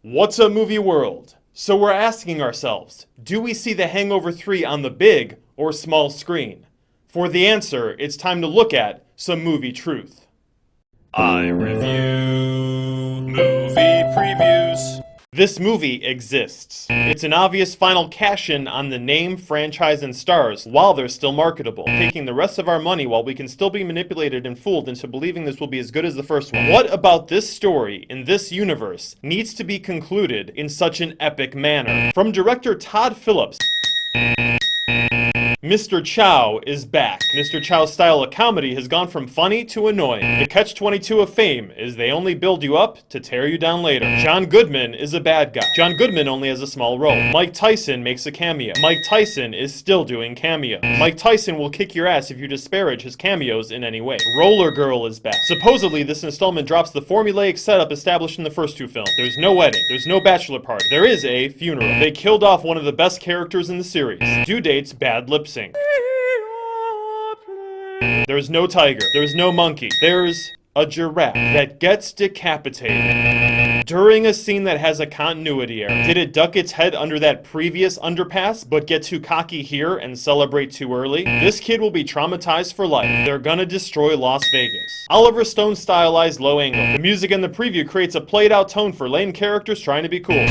What's up, movie world? So we're asking ourselves, do we see the Hangover 3 on the big or small screen? For the answer, it's time to look at some movie truth. I review movie previews. This movie exists. It's an obvious final cash-in on the name, franchise, and stars while they're still marketable, taking the rest of our money while we can still be manipulated and fooled into believing this will be as good as the first one. What about this story in this universe needs to be concluded in such an epic manner? From director Todd Phillips, Mr. Chow is back. Mr. Chow's style of comedy has gone from funny to annoying. The catch-22 of fame is they only build you up to tear you down later. John Goodman is a bad guy. John Goodman only has a small role. Mike Tyson makes a cameo. Mike Tyson is still doing cameos. Mike Tyson will kick your ass if you disparage his cameos in any way. Roller Girl is back. Supposedly, this installment drops the formulaic setup established in the first two films. There's no wedding. There's no bachelor party. There is a funeral. They killed off one of the best characters in the series. Due date's bad lip sync. There's no tiger. There's no monkey. There's a giraffe that gets decapitated during a scene that has a continuity error. Did it duck its head under that previous underpass but get too cocky here and celebrate too early? This kid will be traumatized for life. They're gonna destroy Las Vegas. Oliver Stone stylized low angle. The music in the preview creates a played out tone for lame characters trying to be cool.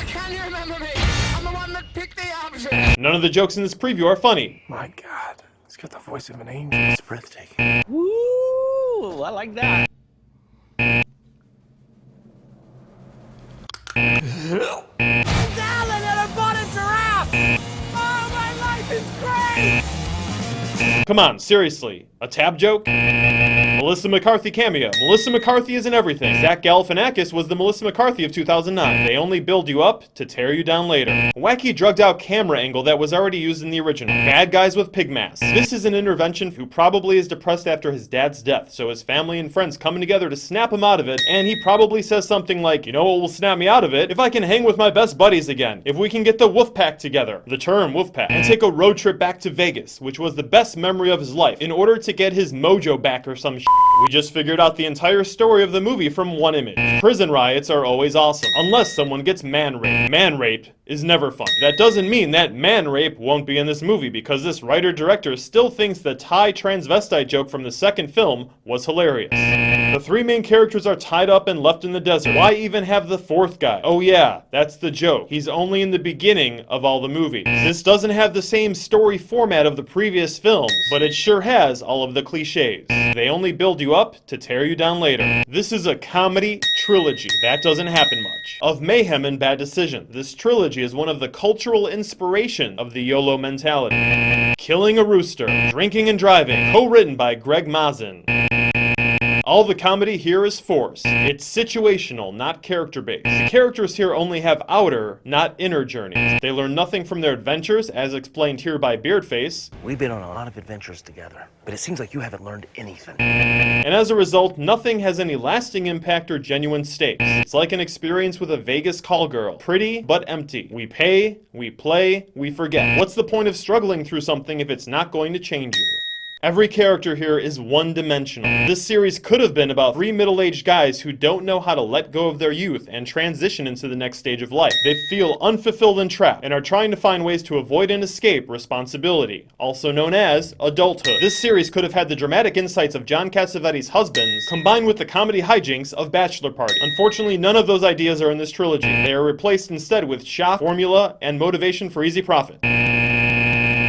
Can you remember me? I'm the one that picked the option. None of the jokes in this preview are funny. My God, he's got the voice of an angel. It's breathtaking. Ooh, I like that. Alan and a bought a giraffe. Oh, my life is great. Come on, seriously. A tab joke? Melissa McCarthy cameo. Melissa McCarthy is in everything. Zach Galifianakis was the Melissa McCarthy of 2009. They only build you up to tear you down later. A wacky drugged out camera angle that was already used in the original. Bad guys with pig masks. This is an intervention who probably is depressed after his dad's death, so his family and friends coming together to snap him out of it, and he probably says something like, you know what will snap me out of it? If I can hang with my best buddies again. If we can get the wolf pack together. The term wolf pack. And take a road trip back to Vegas, which was the best memory of his life, in order to get his mojo back or some shit. We just figured out the entire story of the movie from one image. Prison riots are always awesome, unless someone gets man raped. Man rape is never fun. That doesn't mean that man rape won't be in this movie, because this writer-director still thinks the Thai transvestite joke from the second film was hilarious. The three main characters are tied up and left in the desert. Why even have the fourth guy? Oh yeah, that's the joke. He's only in the beginning of all the movies. This doesn't have the same story format of the previous films, but it sure has all of the cliches. They only build you up to tear you down later. This is a comedy trilogy. That doesn't happen much. Of mayhem and bad decisions. This trilogy is one of the cultural inspiration of the YOLO mentality. Killing a Rooster, Drinking and Driving, co-written by Greg Mazin. All the comedy here is forced. It's situational, not character-based. The characters here only have outer, not inner journeys. They learn nothing from their adventures, as explained here by Beardface. We've been on a lot of adventures together, but it seems like you haven't learned anything. And as a result, nothing has any lasting impact or genuine stakes. It's like an experience with a Vegas call girl. Pretty, but empty. We pay, we play, we forget. What's the point of struggling through something if it's not going to change you? Every character here is one-dimensional. This series could have been about three middle-aged guys who don't know how to let go of their youth and transition into the next stage of life. They feel unfulfilled and trapped, and are trying to find ways to avoid and escape responsibility, also known as adulthood. This series could have had the dramatic insights of John Cassavetes' Husbands, combined with the comedy hijinks of Bachelor Party. Unfortunately, none of those ideas are in this trilogy. They are replaced instead with shock, formula, and motivation for easy profit.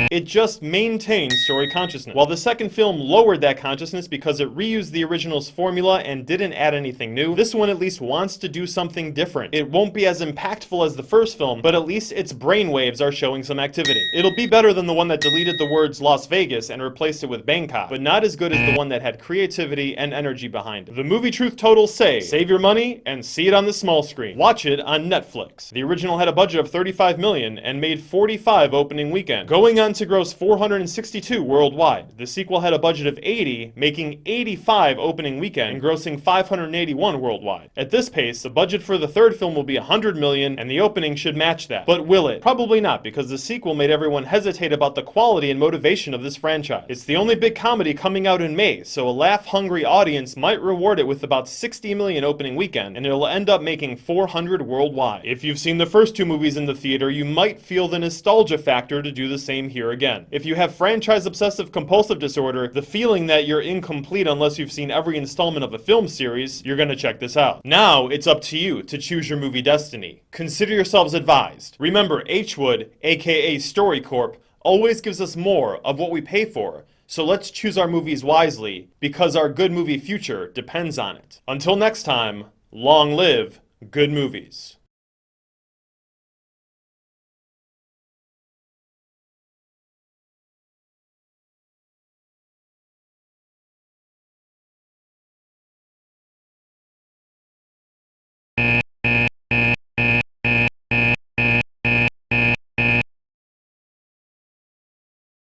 It just maintains story consciousness. While the second film lowered that consciousness because it reused the original's formula and didn't add anything new, this one at least wants to do something different. It won't be as impactful as the first film, but at least its brainwaves are showing some activity. It'll be better than the one that deleted the words Las Vegas and replaced it with Bangkok, but not as good as the one that had creativity and energy behind it. The movie truth totals say, save your money and see it on the small screen. Watch it on Netflix. The original had a budget of $35 million and made $45 opening weekend. Going on to gross 462 worldwide. The sequel had a budget of 80, making 85 opening weekend and grossing 581 worldwide. At this pace, the budget for the third film will be 100 million and the opening should match that. But will it? Probably not, because the sequel made everyone hesitate about the quality and motivation of this franchise. It's the only big comedy coming out in May, so a laugh-hungry audience might reward it with about 60 million opening weekend, and it'll end up making 400 worldwide. If you've seen the first two movies in the theater, you might feel the nostalgia factor to do the same here again. If you have franchise obsessive compulsive disorder, the feeling that you're incomplete unless you've seen every installment of a film series, you're gonna check this out. Now, it's up to you to choose your movie destiny. Consider yourselves advised. Remember, H-Wood, aka StoryCorp, always gives us more of what we pay for, so let's choose our movies wisely, because our good movie future depends on it. Until next time, long live good movies.